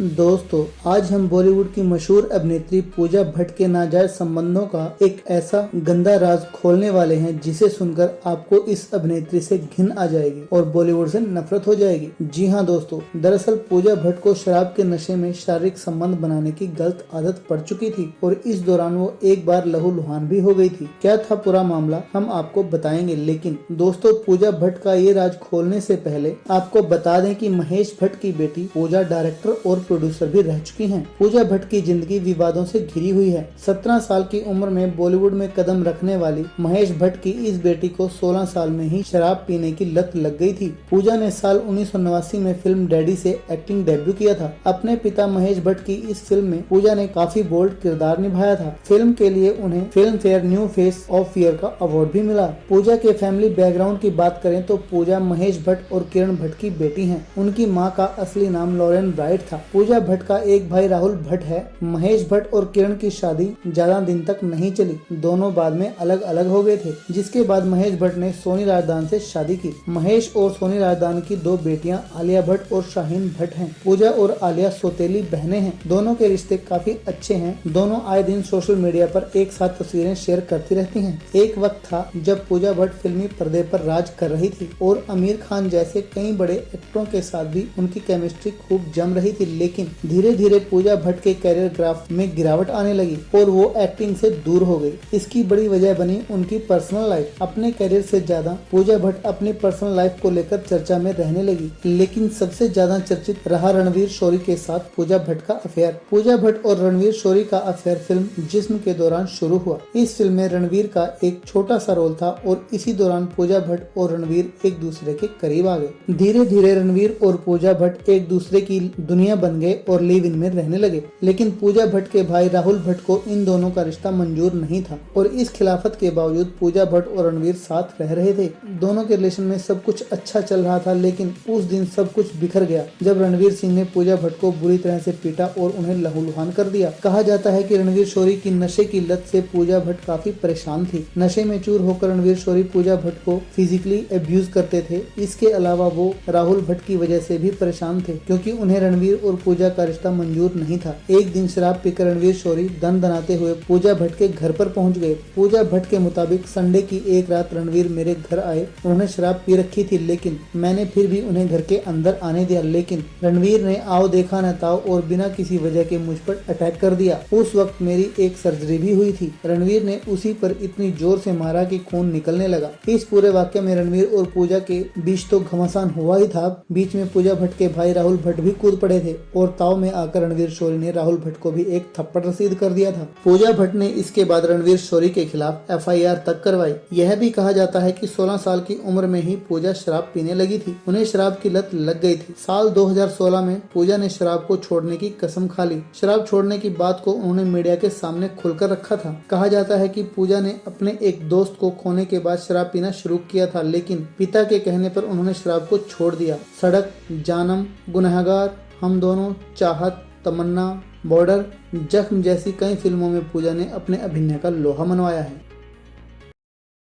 दोस्तों, आज हम बॉलीवुड की मशहूर अभिनेत्री पूजा भट्ट के नाजायज संबंधों का एक ऐसा गंदा राज खोलने वाले हैं जिसे सुनकर आपको इस अभिनेत्री से घिन आ जाएगी और बॉलीवुड से नफरत हो जाएगी। जी हाँ दोस्तों, दरअसल पूजा भट्ट को शराब के नशे में शारीरिक संबंध बनाने की गलत आदत पड़ चुकी थी और इस दौरान वो एक बार लहूलुहान भी हो गई थी। क्या था पूरा मामला हम आपको बताएंगे, लेकिन दोस्तों पूजा भट्ट का ये राज खोलने से पहले आपको बता दें कि महेश भट्ट की बेटी पूजा डायरेक्टर और प्रोड्यूसर भी रह चुकी हैं। पूजा भट्ट की जिंदगी विवादों से घिरी हुई है। 17 साल की उम्र में बॉलीवुड में कदम रखने वाली महेश भट्ट की इस बेटी को 16 साल में ही शराब पीने की लत लग गई थी। पूजा ने साल 1989 में फिल्म डैडी से एक्टिंग डेब्यू किया था। अपने पिता महेश भट्ट की इस फिल्म में पूजा ने काफी बोल्ड किरदार निभाया था। फिल्म के लिए उन्हें film fair new face of year का अवार्ड भी मिला। पूजा के फैमिली बैकग्राउंड की बात करें तो पूजा महेश भट्ट और किरण भट्ट की बेटी है। उनकी माँ का असली नाम लॉरेन ब्राइट था। पूजा भट्ट का एक भाई राहुल भट्ट है। महेश भट्ट और किरण की शादी ज्यादा दिन तक नहीं चली, दोनों बाद में अलग अलग हो गए थे, जिसके बाद महेश भट्ट ने सोनी राजदान से शादी की। महेश और सोनी राजदान की दो बेटियां आलिया भट्ट और शाहीन भट्ट हैं। पूजा और आलिया सौतेली बहनें हैं। दोनों के रिश्ते काफी अच्छे हैं। दोनों आए दिन सोशल मीडिया पर एक साथ तस्वीरें शेयर करती रहती हैं। एक वक्त था जब पूजा भट्ट फिल्मी पर्दे पर राज कर रही थी और आमिर खान जैसे कई बड़े एक्टरों के साथ भी उनकी केमिस्ट्री खूब जम रही थी, लेकिन धीरे धीरे पूजा भट्ट के कैरियर ग्राफ में गिरावट आने लगी और वो एक्टिंग से दूर हो गई। इसकी बड़ी वजह बनी उनकी पर्सनल लाइफ। अपने कैरियर से ज्यादा पूजा भट्ट अपनी पर्सनल लाइफ को लेकर चर्चा में रहने लगी, लेकिन सबसे ज्यादा चर्चित रहा रणवीर शोरी के साथ पूजा भट्ट का अफेयर। पूजा भट्ट और रणवीर शोरी का अफेयर फिल्म जिस्म के दौरान शुरू हुआ। इस फिल्म में रणवीर का एक छोटा सा रोल था और इसी दौरान पूजा भट्ट और रणवीर एक दूसरे के करीब आ गए। धीरे धीरे रणवीर और पूजा भट्ट एक दूसरे की दुनिया बन गए और लिव इन में रहने लगे, लेकिन पूजा भट्ट के भाई राहुल भट्ट को इन दोनों का रिश्ता मंजूर नहीं था और इस खिलाफत के बावजूद पूजा भट्ट और रणवीर साथ रह रहे थे। दोनों के रिलेशन में सब कुछ अच्छा चल रहा था, लेकिन उस दिन सब कुछ बिखर गया जब रणवीर सिंह ने पूजा भट्ट को बुरी तरह से पीटा और उन्हें लहूलुहान कर दिया। कहा जाता है कि रणवीर शोरी की नशे की लत से पूजा भट्ट काफी परेशान थी। नशे में चूर होकर रणवीर शोरी पूजा भट्ट को फिजिकली अब्यूज करते थे। इसके अलावा वो राहुल भट्ट की वजह से भी परेशान थे, क्योंकि उन्हें रणवीर और पूजा का रिश्ता मंजूर नहीं था। एक दिन शराब पीकर रणवीर शोरी दनाते हुए पूजा भट्ट के घर पर पहुंच गए। पूजा भट्ट के मुताबिक संडे की एक रात रणवीर मेरे घर आए। उन्होंने शराब पी रखी थी, लेकिन मैंने फिर भी उन्हें घर के अंदर आने दिया, लेकिन रणवीर ने आओ देखा न ताओ और बिना किसी वजह के मुझ पर अटैक कर दिया। उस वक्त मेरी एक सर्जरी भी हुई थी। रणवीर ने उसी पर इतनी जोर से मारा कि खून निकलने लगा। इस पूरे वाक्य में रणवीर और पूजा के बीच तो घमासान हुआ ही था। बीच में पूजा भट्ट के भाई राहुल भट्ट भी कूद पड़े थे और ताव में आकर रणवीर शोरी ने राहुल भट्ट को भी एक थप्पड़ रसीद कर दिया था। पूजा भट्ट ने इसके बाद रणवीर शोरी के खिलाफ FIR तक करवाई। यह भी कहा जाता है कि 16 साल की उम्र में ही पूजा शराब पीने लगी थी। उन्हें शराब की लत लग गई थी। साल 2016 में पूजा ने शराब को छोड़ने की कसम खा ली। शराब छोड़ने की बात को उन्होंने मीडिया के सामने खुलकर रखा था। कहा जाता है कि पूजा ने अपने एक दोस्त को खोने के बाद शराब पीना शुरू किया था, लेकिन पिता के कहने पर उन्होंने शराब को छोड़ दिया। सड़क, जानम, गुनहगार, हम दोनों, चाहत, तमन्ना, बॉर्डर, जख्म जैसी कई फिल्मों में पूजा ने अपने अभिनय का लोहा मनवाया है।